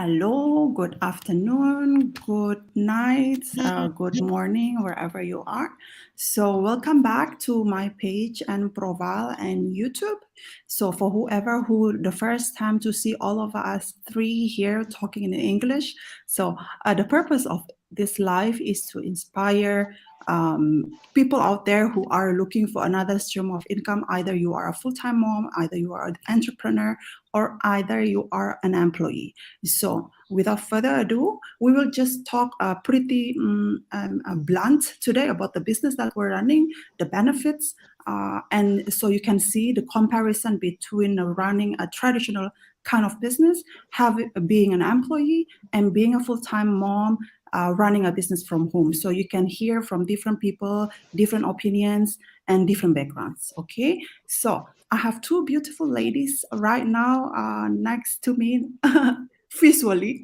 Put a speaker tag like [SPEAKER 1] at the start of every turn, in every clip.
[SPEAKER 1] Hello, good afternoon, good night, good morning, wherever you are. So welcome back to my page and profile and YouTube. So for whoever who the first time to see all of us three here talking in English. So the purpose of this live is to inspire people out there who are looking for another stream of income. Either you are a full-time mom, either you are an entrepreneur, or either you are an employee. So without further ado, we will just talk pretty blunt today about the business that we're running, the benefits, and so you can see the comparison between running a traditional kind of business, being an employee, and being a full-time mom, running a business from home. So you can hear from different people, different opinions, and different backgrounds. Okay, so I have two beautiful ladies right now next to me visually.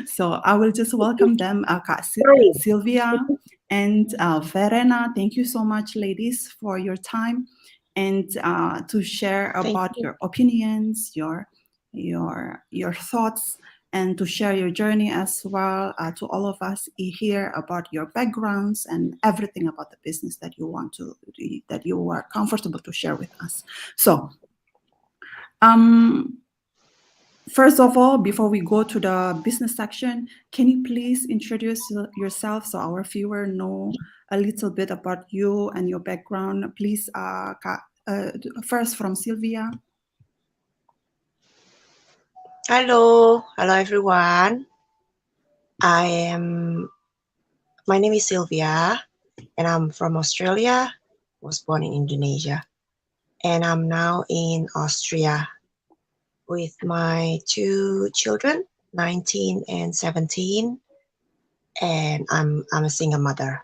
[SPEAKER 1] So I will just welcome them, Kak Sylvia and Verena. Thank you so much, ladies, for your time and to share about your opinions, your thoughts, and to share your journey as well to all of us here about your backgrounds and everything about the business that you want to, that you are comfortable to share with us. So, first of all, before we go to the business section, can you please introduce yourself so our viewer know a little bit about you and your background? Please, first from Sylvia.
[SPEAKER 2] Hello everyone. My name is Sylvia and I'm from Australia. Was born in Indonesia and I'm now in Austria with my two children, 19 and 17, and I'm a single mother.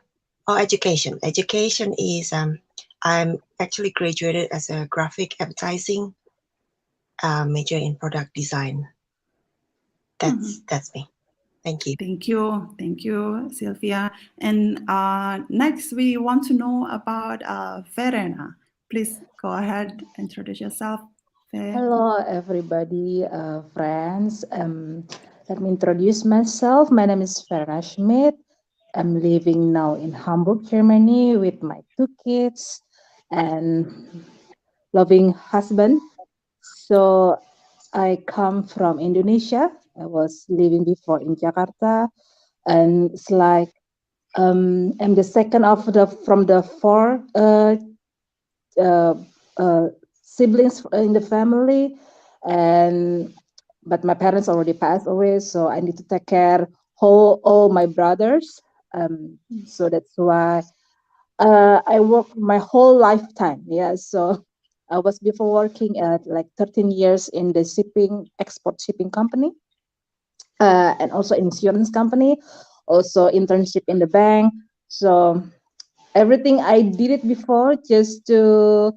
[SPEAKER 2] Education is I'm actually graduated as a graphic advertising, major in product design. That's me. Thank you.
[SPEAKER 1] Thank you, Sylvia. And next, we want to know about Verena. Please go ahead, introduce yourself.
[SPEAKER 3] Hello, everybody, friends. Let me introduce myself. My name is Verena Schmidt. I'm living now in Hamburg, Germany, with my two kids and loving husband. So I come from Indonesia. I was living before in Jakarta, and it's like I'm the second from the four siblings in the family, but my parents already passed away, so I need to take care all my brothers. So that's why I work my whole lifetime. Yeah, so I was before working at like 13 years in the export shipping company, and also insurance company, also internship in the bank. So everything I did it before just to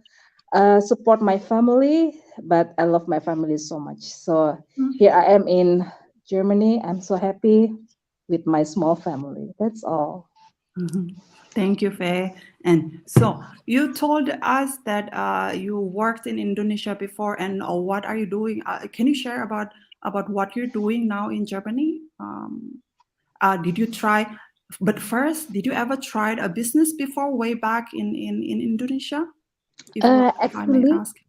[SPEAKER 3] support my family, but I love my family so much. So here I am in Germany. I'm so happy with my small family. That's all.
[SPEAKER 1] Thank you, Faye. And so you told us that you worked in Indonesia before, and what are you doing? Can you share about what you're doing now in Germany? Did you try? But first, did you ever tried a business before, way back in Indonesia? If I may ask.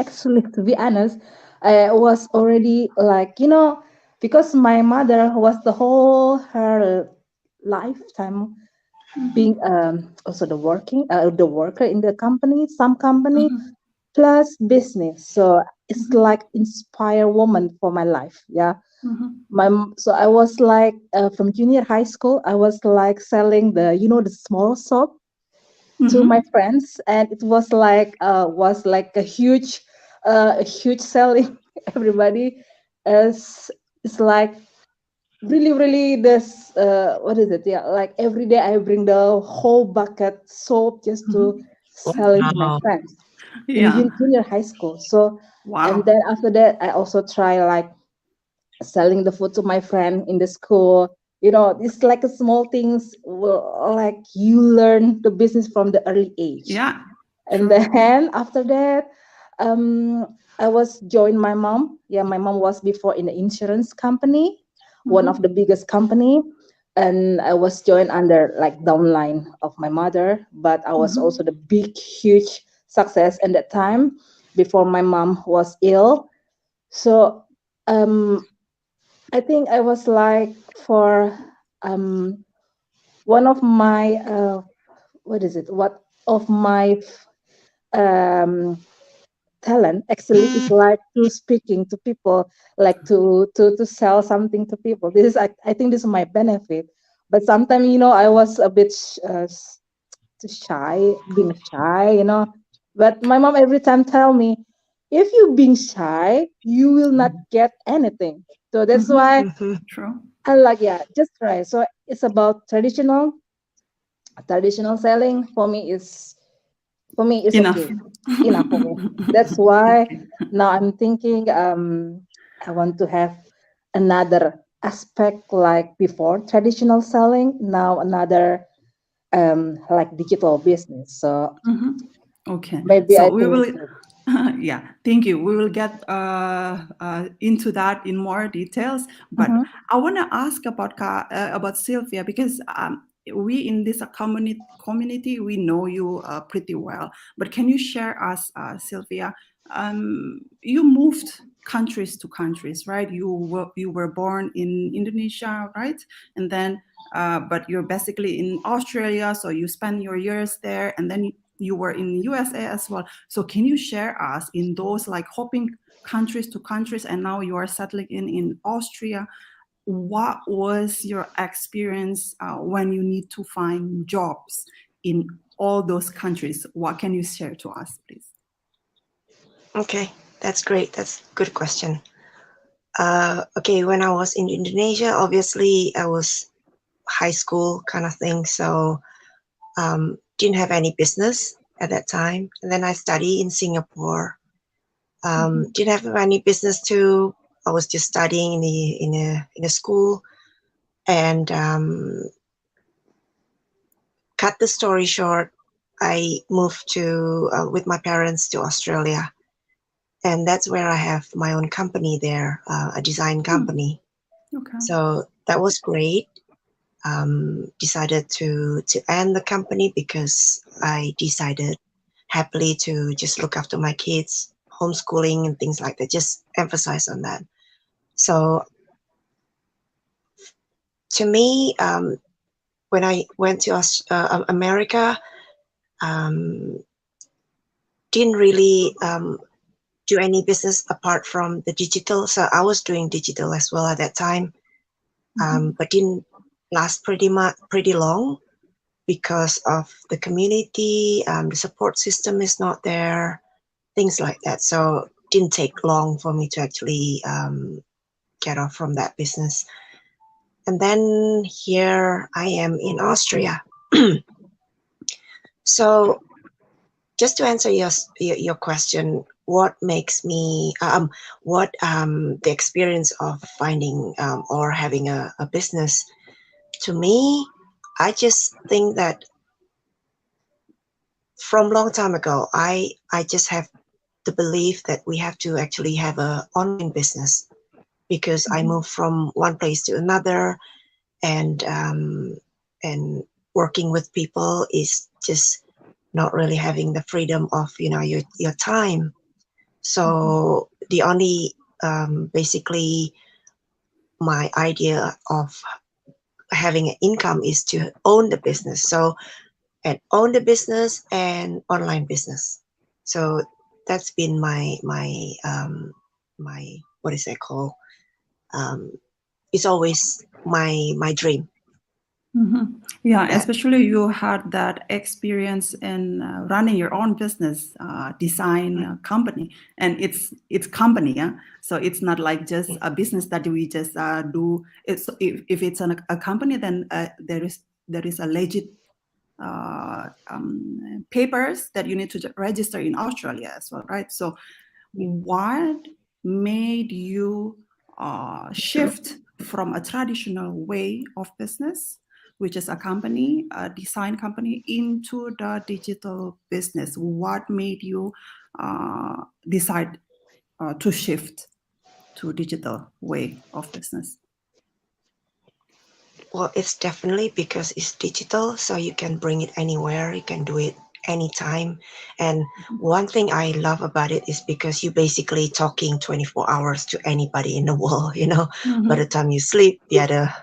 [SPEAKER 3] Actually, to be honest, I was already like, because my mother was the whole her lifetime being also the worker in the company, some company, plus business. So it's like inspire woman for my life. Yeah. So I was like from junior high school, I was like selling the small soap to my friends, and it was like a huge selling. Everybody is like really this what is it? Yeah, like every day I bring the whole bucket soap just to sell it to my friends in junior high school. So and then after that I also try like selling the food to my friend in the school. It's like a small things, like you learn the business from the early age.
[SPEAKER 1] Yeah.
[SPEAKER 3] And then after that, I was joined my mom. Yeah, my mom was before in the insurance company, one of the biggest company, and I was joined under like downline of my mother. But I was also the big, huge success in that time before my mom was ill. So I think I was like for one of my what is it? What of my um talent actually is like to speaking to people, like to sell something to people. This is I think this is my benefit. But sometimes I was a bit too shy, being shy. But my mom every time tell me, if you being shy, you will not get anything. So that's why
[SPEAKER 1] True.
[SPEAKER 3] I like, yeah, just try. So it's about traditional selling. For me is
[SPEAKER 1] Enough.
[SPEAKER 3] okay, enough for me. That's why
[SPEAKER 1] Okay.
[SPEAKER 3] now I'm thinking I want to have another aspect like before traditional selling, now another like digital business. So
[SPEAKER 1] Okay.
[SPEAKER 3] maybe I
[SPEAKER 1] So we
[SPEAKER 3] think
[SPEAKER 1] will, yeah, thank you. We will get into that in more details. But
[SPEAKER 3] Mhm,
[SPEAKER 1] I want to ask about Sylvia because we in this community we know you pretty well. But can you share us, Sylvia? You moved countries to countries, right? You were born in Indonesia, right? And then, but you're basically in Australia, so you spend your years there, and then you were in USA as well. So can you share us in those like hopping countries to countries, and now you are settling in Austria? What was your experience when you need to find jobs in all those countries? What can you share to us, please?
[SPEAKER 2] Okay, that's great. That's a good question. Okay, when I was in Indonesia, obviously I was high school kind of thing, so didn't have any business at that time. And then I studied in Singapore. Didn't have any business too. I was just studying in a school, and cut the story short, I moved to with my parents to Australia, and that's where I have my own company there, a design company.
[SPEAKER 1] Okay.
[SPEAKER 2] So that was great. Decided to end the company because I decided happily to just look after my kids, homeschooling and things like that. Just emphasize on that. So to me, when I went to America, um, didn't really do any business apart from the digital. So I was doing digital as well at that time, but didn't last pretty long because of the community. The support system is not there, things like that. So didn't take long for me to actually get off from that business. And then here I am in Austria. So just to answer your question, what makes me what the experience of finding or having a business, to me, I just think that from long time ago, I just have the belief that we have to actually have a online business, because I moved from one place to another, and working with people is just not really having the freedom of your time. So the only basically my idea of having an income is to own the business. So and own the business and online business. So that's been my what is it called? Um, it's always my dream.
[SPEAKER 1] Yeah,
[SPEAKER 2] That
[SPEAKER 1] especially you had that experience in running your own business, design company, and it's company, yeah. So it's not like just a business that we just do. It's if it's a company, then there is a legit papers that you need to register in Australia as well, right? So what made you shift from a traditional way of business, which is a design company, into the digital business? What made you decide to shift to digital way of business?
[SPEAKER 2] Well, it's definitely because it's digital, so you can bring it anywhere, you can do it anytime. And one thing I love about it is because you basically talking 24 hours to anybody in the world, By the time you sleep, the other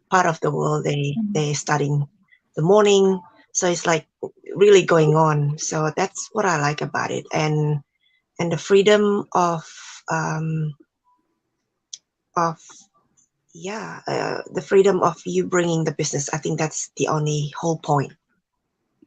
[SPEAKER 2] part of the world, they studying the morning. So it's like really going on. So that's what I like about it. And the freedom of the freedom of you bringing the business. I think that's the only whole point of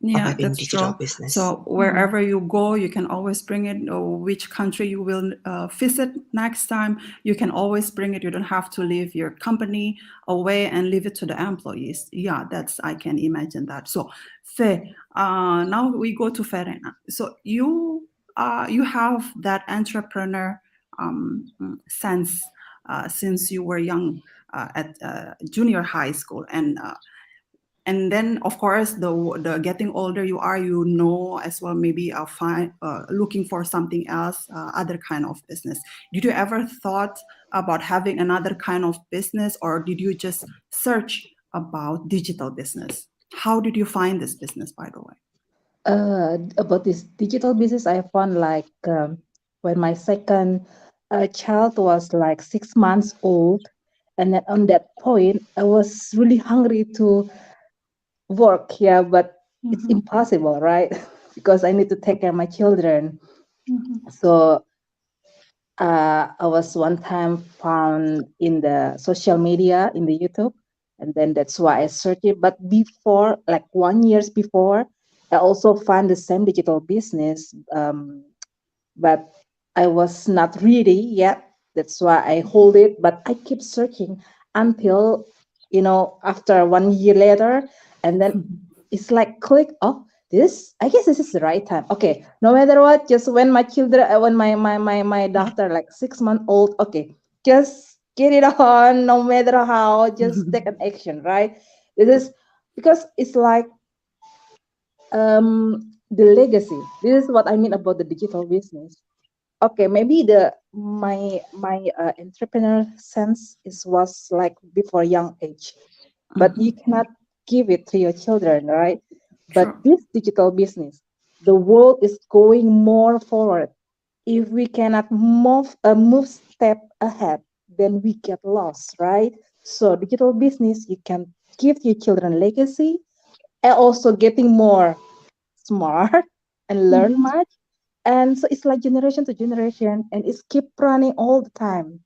[SPEAKER 1] Yeah,
[SPEAKER 2] having
[SPEAKER 1] that's
[SPEAKER 2] digital
[SPEAKER 1] true.
[SPEAKER 2] business.
[SPEAKER 1] So wherever you go, you can always bring it, or which country you will visit next time, you can always bring it. You don't have to leave your company away and leave it to the employees. Yeah, I can imagine that. So, Fe, now we go to Verena. So you have that entrepreneur sense since you were young at junior high school, and then of course the getting older you are, as well, maybe looking for something else, other kind of business. Did you ever thought about having another kind of business, or did you just search about digital business? How did you find this business, by the way?
[SPEAKER 3] About this digital business, I found like when my second child was like 6 months old, and then on that point, I was really hungry to work. Yeah, but it's impossible, right? Because I need to take care of my children. So I was one time found in the social media in the YouTube, and then that's why I searched it. But before, like 1 years before, I also found the same digital business, but I was not ready yet. That's why I hold it, but I keep searching until after 1 year later, and then it's like click. Oh, this I guess this is the right time. Okay, no matter what, just when my children, when my daughter like 6 months old. Okay, just get it on. No matter how, just take an action. Right. This is because it's like the legacy. This is what I mean about the digital business. Okay, maybe the my entrepreneur sense is was like before young age, but you cannot give it to your children, right? But
[SPEAKER 1] Sure.
[SPEAKER 3] this digital business, the world is going more forward. If we cannot move step ahead, then we get lost, right? So digital business, you can give your children legacy, and also getting more smart and learn much. And so it's like generation to generation, and it's keep running all the time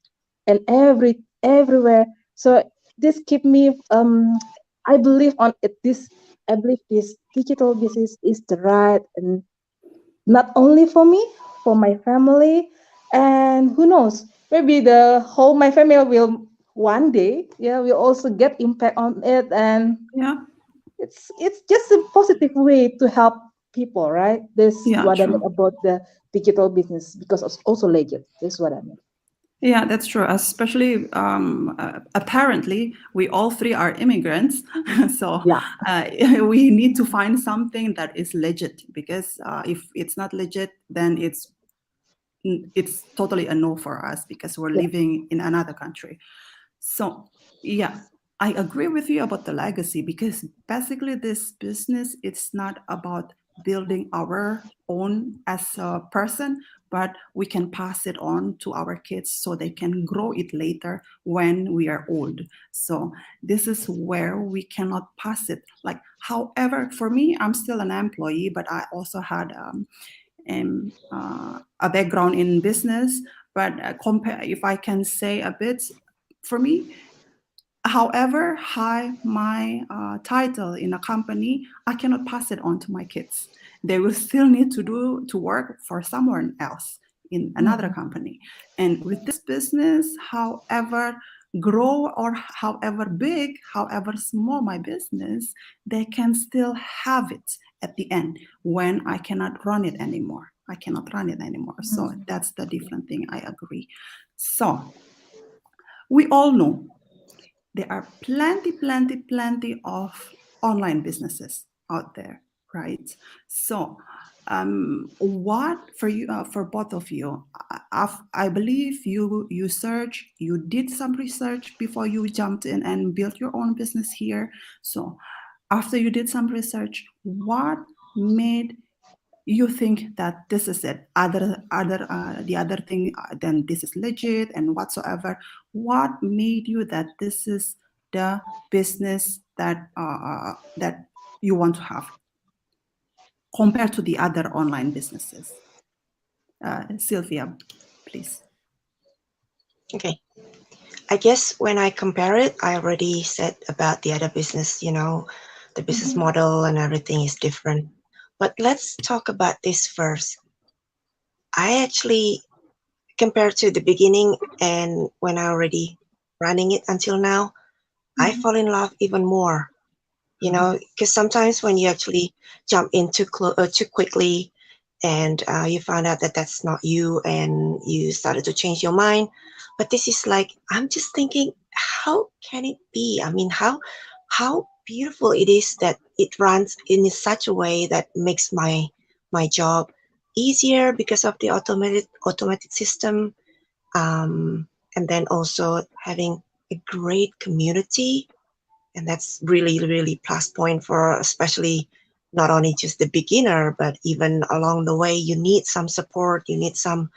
[SPEAKER 3] and everywhere. So this keep me I believe on it. I believe this digital business is the right, and not only for me, for my family, and who knows, maybe the whole my family will one day, yeah, will also get impact on it. And
[SPEAKER 1] Yeah.
[SPEAKER 3] it's just a positive way to help people, right? This
[SPEAKER 1] Yeah,
[SPEAKER 3] what I mean
[SPEAKER 1] true.
[SPEAKER 3] about the digital business, because it's also legit. This is what I mean.
[SPEAKER 1] Yeah, that's true. Especially, apparently, we all three are immigrants, so
[SPEAKER 3] Yeah.
[SPEAKER 1] we need to find something that is legit. Because if it's not legit, then it's totally a no for us, because we're
[SPEAKER 3] Yeah.
[SPEAKER 1] living in another country. So, yeah, I agree with you about the legacy, because basically this business, it's not about building our own as a person, but we can pass it on to our kids so they can grow it later when we are old. So this is where we cannot pass it. Like, however, for me, I'm still an employee, but I also had a background in business. But compare, if I can say a bit, for me, however high my title in a company, I cannot pass it on to my kids. They will still need to work for someone else in another company. And with this business, however grow or however big, however small my business, they can still have it at the end when I cannot run it anymore. I cannot run it anymore. So that's the different thing. I agree. So we all know there are plenty of online businesses out there. Right. So, what for you, for both of you? I believe you you did some research before you jumped in and built your own business here. So, after you did some research, what made you think that this is it? The other thing, then this is legit and whatsoever. What made you that this is the business that you want to have compared to the other online businesses? Sylvia, please.
[SPEAKER 2] Okay. I guess when I compare it, I already said about the other business, the business model and everything is different. But let's talk about this first. I actually, compared to the beginning and when I already running it until now, I fall in love even more, because sometimes when you actually jump in too quickly and you find out that that's not you and you started to change your mind. But this is like, I'm just thinking, how can it be? I mean, how beautiful it is that it runs in such a way that makes my job easier because of the automated system, and then also having a great community, and that's really really plus point for especially not only just the beginner, but even along the way you need some support, you need some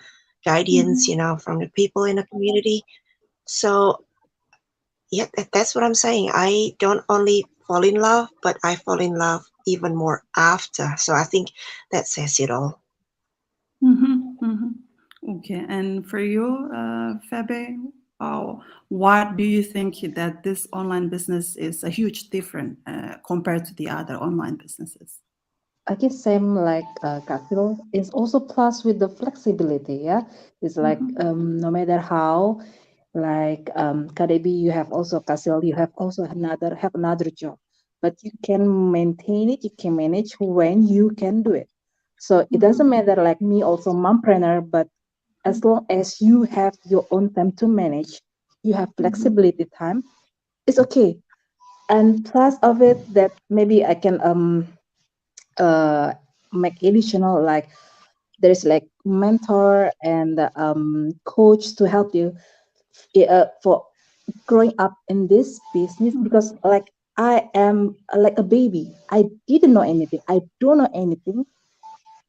[SPEAKER 2] guidance, from the people in the community. So yeah, that's what I'm saying. I don't only fall in love, but I fall in love even more after. So I think that says it all.
[SPEAKER 1] Okay, and for you, Febe, what do you think that this online business is a huge difference compared to the other online businesses?
[SPEAKER 3] I guess same like Kafil is also plus with the flexibility. Yeah, it's like no matter how, like KDB, you have also Kasil, you have also another job, but you can maintain it, you can manage when you can do it. So it doesn't matter like me also mompreneur, but as long as you have your own time to manage, you have flexibility time, it's okay. And plus of it that maybe I can uh make additional like there's like mentor and coach to help you for growing up in this business because like I am like a baby. I didn't know anything. I don't know anything.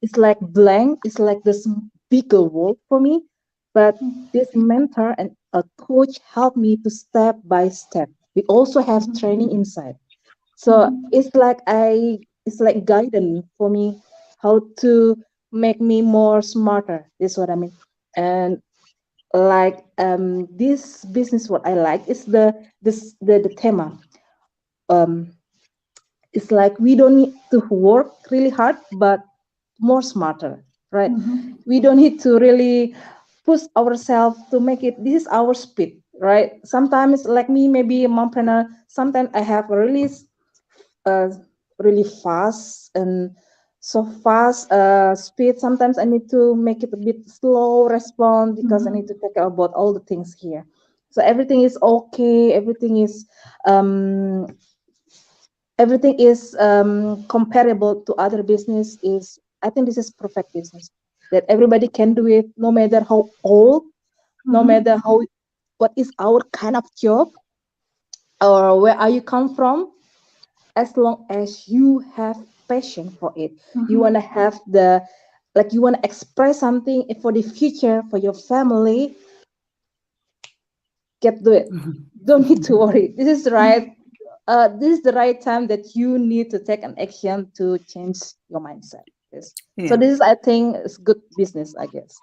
[SPEAKER 3] It's like blank. It's like this bigger world for me. But this mentor and a coach helped me to step by step. We also have training inside. So it's like guidance for me how to make me more smarter. This is what I mean. And like this business what I like is the thema. Um it's like we don't need to work really hard but more smarter, right? We don't need to really push ourselves to make it this is our speed, right? Sometimes like me maybe a mompreneur, sometimes I have a uh, really fast and so fast speed. Sometimes I need to make it a bit slow respond because I need to take care about all the things here. So everything is okay. Um, everything is comparable to other business. Is I think this is perfect business that everybody can do it, no matter how old, no matter how what is our kind of job or where are you come from, as long as you have passion for it, you want to have the like you want to express something for the future for your family, get do it. Don't need to worry. This is the right time that you need to take an action to change your mindset. Yes. So
[SPEAKER 1] Yeah.
[SPEAKER 3] this is I think is good business, I guess.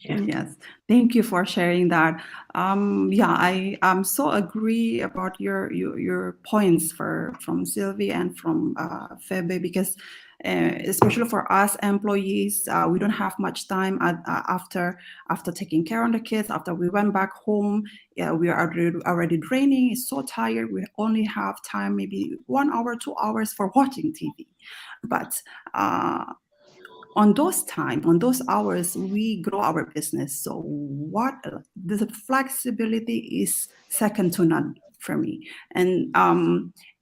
[SPEAKER 2] Yeah.
[SPEAKER 1] Yes, thank you for sharing that. Yeah, I so agree about your points for from Sylvie and from Febe because especially for us employees, we don't have much time after taking care of the kids. After we went back home, yeah, we are already draining. It's so tired. We only have time maybe 1 hour, 2 hours for watching TV, but. On those hours, we grow our business. So what the flexibility is second to none for me. And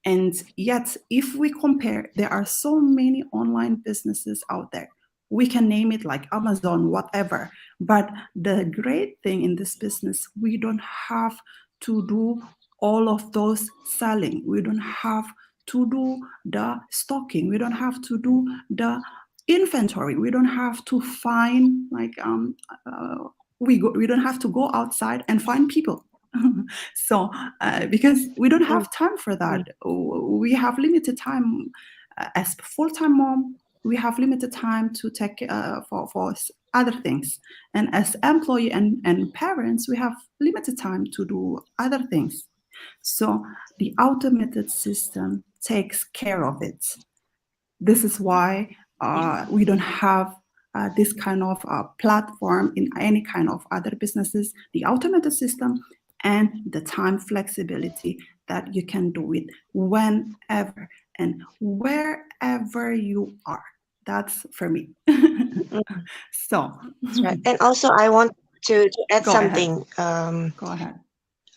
[SPEAKER 1] And yet, if we compare, there are so many online businesses out there. We can name it like Amazon, whatever. But the great thing in this business, we don't have to do all of those selling. We don't have to do the stocking. We don't have to do the inventory. We don't have to find we don't have to go outside and find people. So because we don't have time for that. We have limited time as full-time mom. We have limited time to take for other things, and as employee and parents, we have limited time to do other things. So the automated system takes care of it. This is why we don't have this kind of platform in any kind of other businesses. The automated system and the time flexibility that you can do it whenever and wherever you are. That's for me. So
[SPEAKER 2] That's right. And also, I want to add
[SPEAKER 1] go
[SPEAKER 2] something.
[SPEAKER 1] ahead. Go ahead.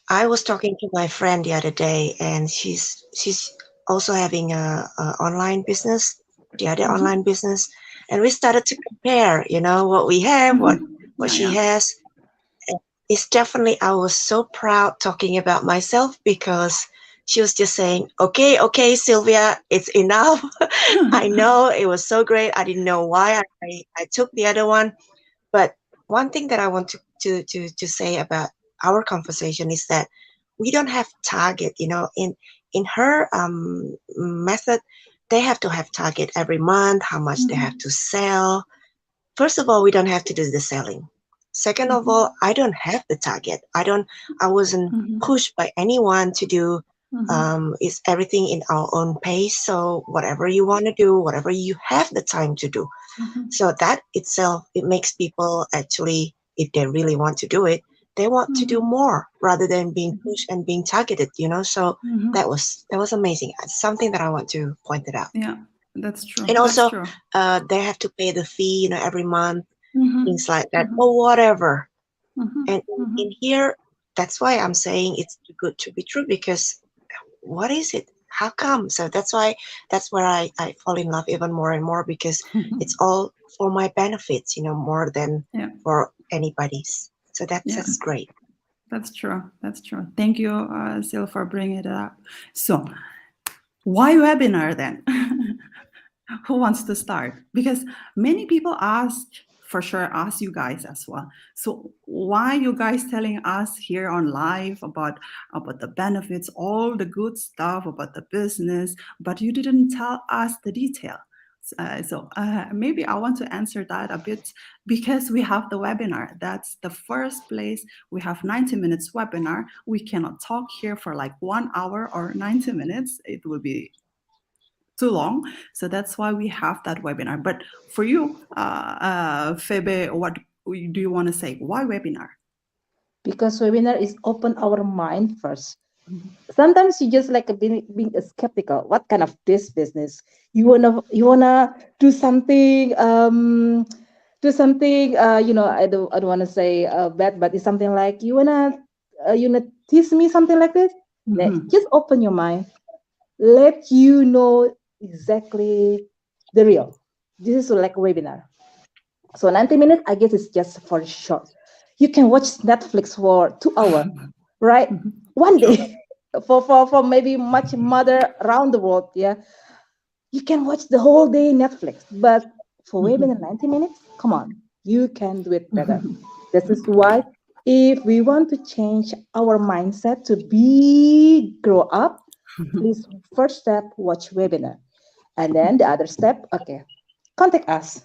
[SPEAKER 2] I was talking to my friend the other day, and she's also having a online business, the other online business, and we started to compare, what we have, what she has. And it's definitely, I was so proud talking about myself, because she was just saying, okay, Sylvia, it's enough. I know it was so great. I didn't know why I took the other one. But one thing that I want to say about our conversation is that we don't have target. In her method, they have to have target every month, how much they have to sell. First of all, we don't have to do the selling. Second of all, I don't have the target. I wasn't pushed by anyone to do. It's everything in our own pace. So whatever you want to do, whatever you have the time to do. So that itself, it makes people actually, if they really want to do it, they want to do more rather than being pushed and being targeted, So that was amazing. It's something that I want to point it out.
[SPEAKER 1] Yeah, that's true.
[SPEAKER 2] And
[SPEAKER 1] That's
[SPEAKER 2] also,
[SPEAKER 1] true.
[SPEAKER 2] they have to pay the fee, every month, things like that, or whatever. And in here, that's why I'm saying it's too good to be true, because what is it? How come? So that's where I fall in love even more and more, because it's all for my benefits, more than for anybody's. So that's great.
[SPEAKER 1] That's true. That's true. Thank you, Sil, for bringing it up. So, why webinar then? Who wants to start? Because many people for sure ask you guys as well. So why you guys telling us here on live about the benefits, all the good stuff about the business, but you didn't tell us the detail? So maybe I want to answer that a bit, because we have the webinar. That's the first place. We have 90 minutes webinar. We cannot talk here for like 1 hour or 90 minutes. It will be too long. So that's why we have that webinar. But for you, Febe, what do you want to say? Why webinar?
[SPEAKER 3] Because webinar is open our mind first. Sometimes you just like being skeptical. What kind of this business? You wanna do something I don't want to say bad, but it's something like you wanna teach me something like this. Just open your mind, let you know exactly the real. This is like a webinar. So 90 minutes, I guess it's just for short. You can watch Netflix for 2 hours, right? One day. For maybe much mother around the world, yeah. You can watch the whole day Netflix, but for webinar 90 minutes, come on, you can do it better. This is why if we want to change our mindset to be grow up, please first step watch webinar. And then the other step, okay, contact us.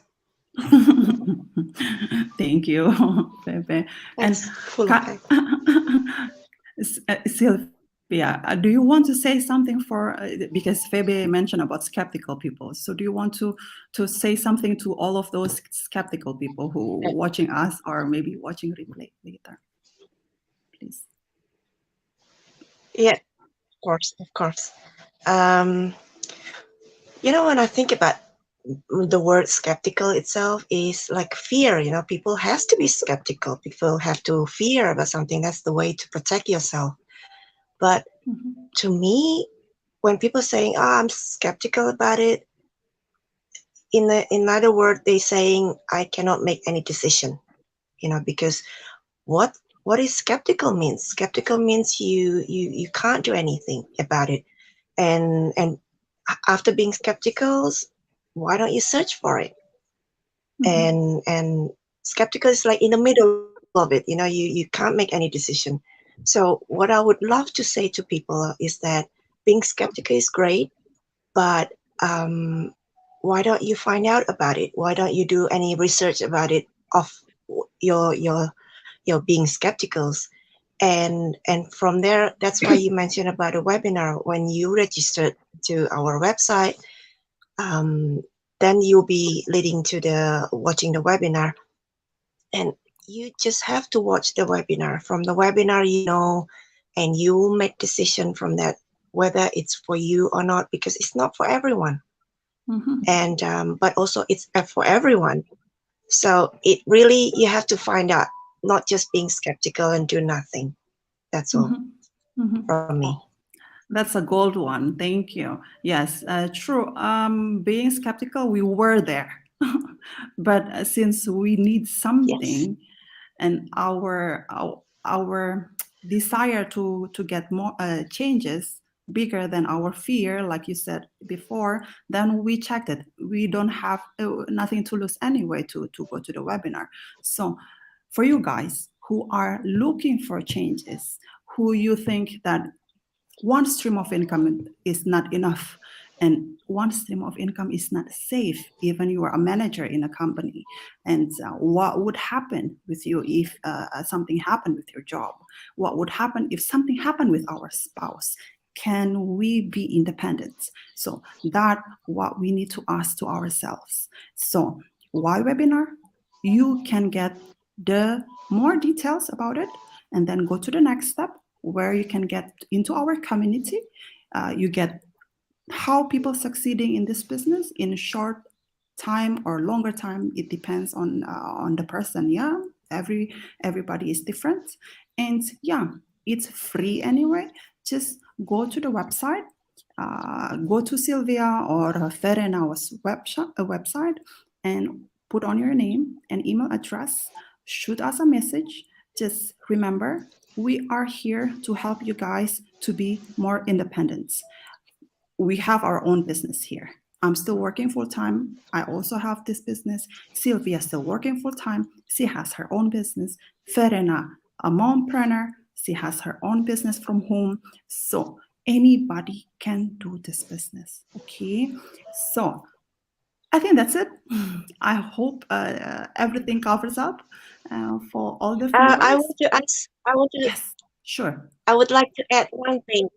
[SPEAKER 1] Thank you, Pepe. And Sylvia, do you want to say something because Febe mentioned about skeptical people. So do you want to say something to all of those skeptical people who are watching us or maybe watching replay later? Please.
[SPEAKER 2] Yeah, of course. When I think about the word skeptical itself, is like fear. People has to be skeptical. People have to fear about something. That's the way to protect yourself. But to me, when people saying, "Oh, I'm skeptical about it," in other words, they saying, "I cannot make any decision," because what is skeptical means? Skeptical means you can't do anything about it, and after being skeptical, why don't you search for it? And skeptical is like in the middle of it, you can't make any decision. So what I would love to say to people is that being skeptical is great, but why don't you find out about it? Why don't you do any research about it of your being skeptical? And from there, that's why you mentioned about a webinar. When you registered to our website, then you'll be leading to the watching the webinar, and you just have to watch the webinar. From the webinar, and you will make decision from that whether it's for you or not, because it's not for everyone. And but also it's for everyone. So it really, you have to find out, not just being skeptical and do nothing. That's all from me.
[SPEAKER 1] That's a gold one. Thank you. Yes, true. Being skeptical, we were there. But since we need something,
[SPEAKER 2] Yes.
[SPEAKER 1] and our desire to get more changes bigger than our fear, like you said before, then we checked it. We don't have nothing to lose anyway to go to the webinar. So for you guys who are looking for changes, who you think that one stream of income is not enough, and one stream of income is not safe, even you are a manager in a company, and what would happen with you if something happened with your job? What would happen if something happened with our spouse? Can we be independent? So that what we need to ask to ourselves. So why webinar? You can get the more details about it, and then go to the next step where you can get into our community. You get how people succeeding in this business in short time or longer time. It depends on the person. Yeah, everybody is different, and yeah, it's free anyway. Just go to the website. Go to Sylvia or Ferena's website and put on your name and email address. Shoot us a message. Just remember, we are here to help you guys to be more independent. We have our own business here. I'm still working full time. I also have this business. Sylvia still working full time. She has her own business. Verena, a mompreneur. She has her own business from home. So anybody can do this business. Okay. So I think that's it. I hope everything covers up for all the
[SPEAKER 2] I
[SPEAKER 1] viewers.
[SPEAKER 2] want to ask.
[SPEAKER 1] Yes, sure.
[SPEAKER 2] I would like to add one thing,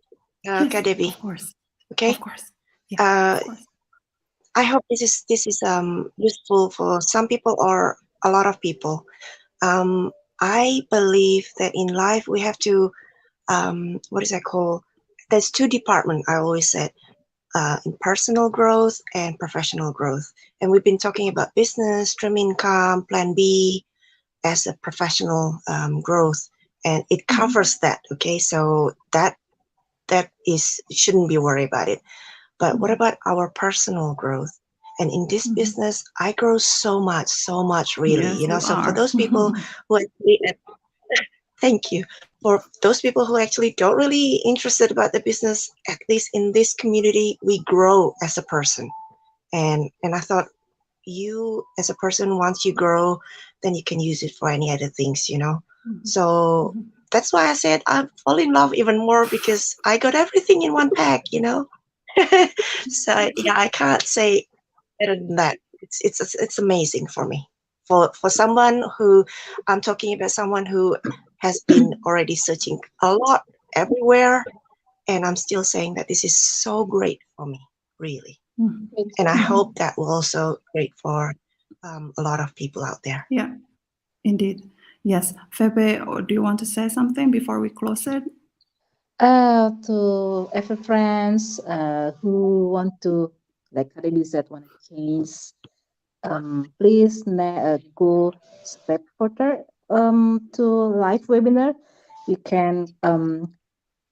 [SPEAKER 1] Yes,
[SPEAKER 2] Kadevi.
[SPEAKER 1] of course.
[SPEAKER 2] Okay.
[SPEAKER 1] Of course. Yeah,
[SPEAKER 2] Uh,
[SPEAKER 1] of course.
[SPEAKER 2] I hope this is useful for some people or a lot of people. I believe that in life we have to what is that called? There's two departments. I always said in personal growth and professional growth. And we've been talking about business, stream income, plan B as a professional growth, and it covers that. Okay, so that is, shouldn't be worried about it. But what about our personal growth? And in this business, I grow so much, really.
[SPEAKER 1] Yes, you
[SPEAKER 2] So for
[SPEAKER 1] are.
[SPEAKER 2] those people who actually, thank you. For those people who actually don't really interested about the business, at least in this community, we grow as a person. And I thought, you as a person, once you grow, then you can use it for any other things. So that's why I said I fall in love even more, because I got everything in one pack. So yeah, I can't say better than that. It's amazing for me. For someone who, I'm talking about someone who has been already searching a lot everywhere, and I'm still saying that this is so great for me, really. And I hope that will also great for a lot of people out there.
[SPEAKER 1] Yeah, indeed. Yes. Febe, do you want to say something before we close it?
[SPEAKER 3] To every friends who want to, like Karibi said, want to change, please go step further to live webinar. You can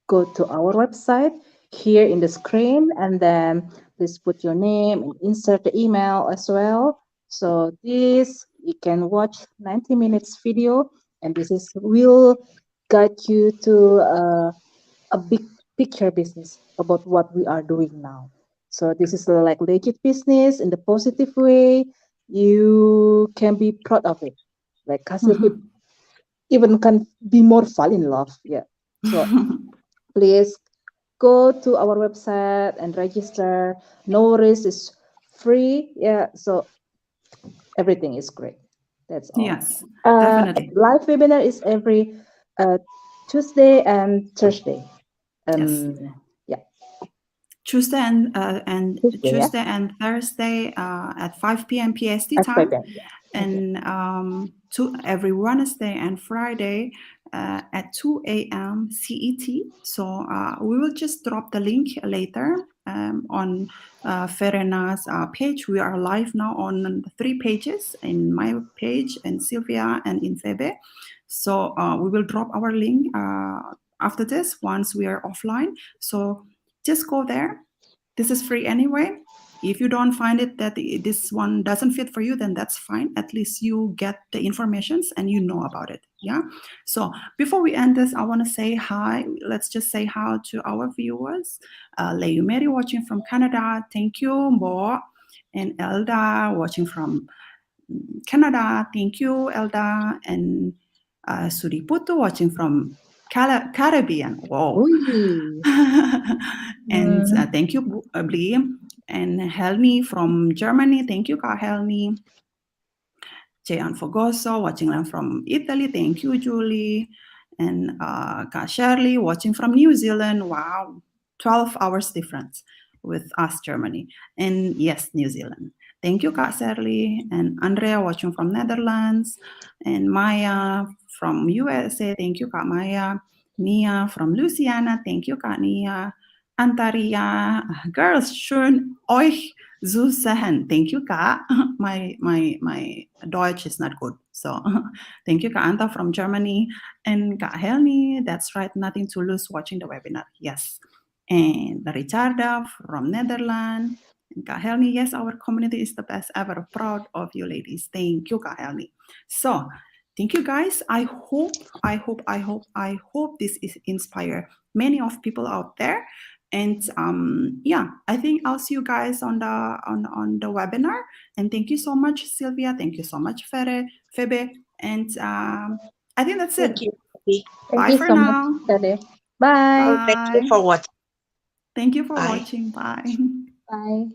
[SPEAKER 3] go to our website. here in the screen, and then please put your name and insert the email as well. So this you can watch 90 minutes video, and this is will guide you to a big picture business about what we are doing now. So this is like legit business in the positive way. You can be proud of it. Like Kasil could even can be more fall in love. Yeah. So please go to our website and register. No worries, it's free. Yeah. So everything is great. That's all.
[SPEAKER 1] Yes, definitely.
[SPEAKER 3] Live webinar is every uh, Tuesday and Thursday.
[SPEAKER 1] Yes.
[SPEAKER 3] Yeah,
[SPEAKER 1] Tuesday and
[SPEAKER 3] Tuesday. Yeah,
[SPEAKER 1] Tuesday and Thursday at 5 p.m. PST
[SPEAKER 3] at 5
[SPEAKER 1] time,
[SPEAKER 3] p.m. Yeah. Okay.
[SPEAKER 1] and to every Wednesday and Friday at 2 a.m. CET. So we will just drop the link later on Ferena's page. We are live now on 3 pages, in my page, and Sylvia, and in Febe. So we will drop our link after this once we are offline. So just go there. This is free anyway. If you don't find it that this one doesn't fit for you, then that's fine. At least you get the informations and you know about it. Yeah. So before we end this, I want to say hi. Let's just say hi to our viewers. Leyu Mary watching from Canada. Thank you, Mbo. And Elda watching from Canada. Thank you, Elda. And Suriputu watching from Caribbean. Wow. And thank you, Bli. And Helmi from Germany. Thank you, Kak Helmi. Jayan Fogoso watching from Italy. Thank you, Julie. And Kak Shirley watching from New Zealand. Wow, 12 hours difference with us, Germany. And yes, New Zealand. Thank you, Kak Shirley. And Andrea watching from Netherlands. And Maya from USA. Thank you, Kak Maya. Nia from Louisiana. Thank you, Kak Nia. Antaria. Girls, schön euch zu sehen. Thank you, Kak. My Deutsch is not good. So thank you, Kak Anta from Germany. And Kak Helmi, that's right, nothing to lose watching the webinar. Yes. And Richarda from Netherlands. And Kak Helmi, yes, our community is the best ever. Proud of you ladies. Thank you, Kak Helmi. So thank you guys. I hope this is inspire many of people out there. And yeah, I think I'll see you guys on the webinar. And thank you so much, Sylvia. Thank you so much, Febe. And I think that's it.
[SPEAKER 2] Thank you. Abby.
[SPEAKER 3] Thank
[SPEAKER 1] Bye
[SPEAKER 3] you
[SPEAKER 1] for
[SPEAKER 3] so much,
[SPEAKER 1] now.
[SPEAKER 3] Tade. Bye.
[SPEAKER 2] Thank you
[SPEAKER 1] Bye.
[SPEAKER 2] for watching.
[SPEAKER 1] Thank you for
[SPEAKER 2] Bye.
[SPEAKER 1] watching. Bye.
[SPEAKER 3] Bye.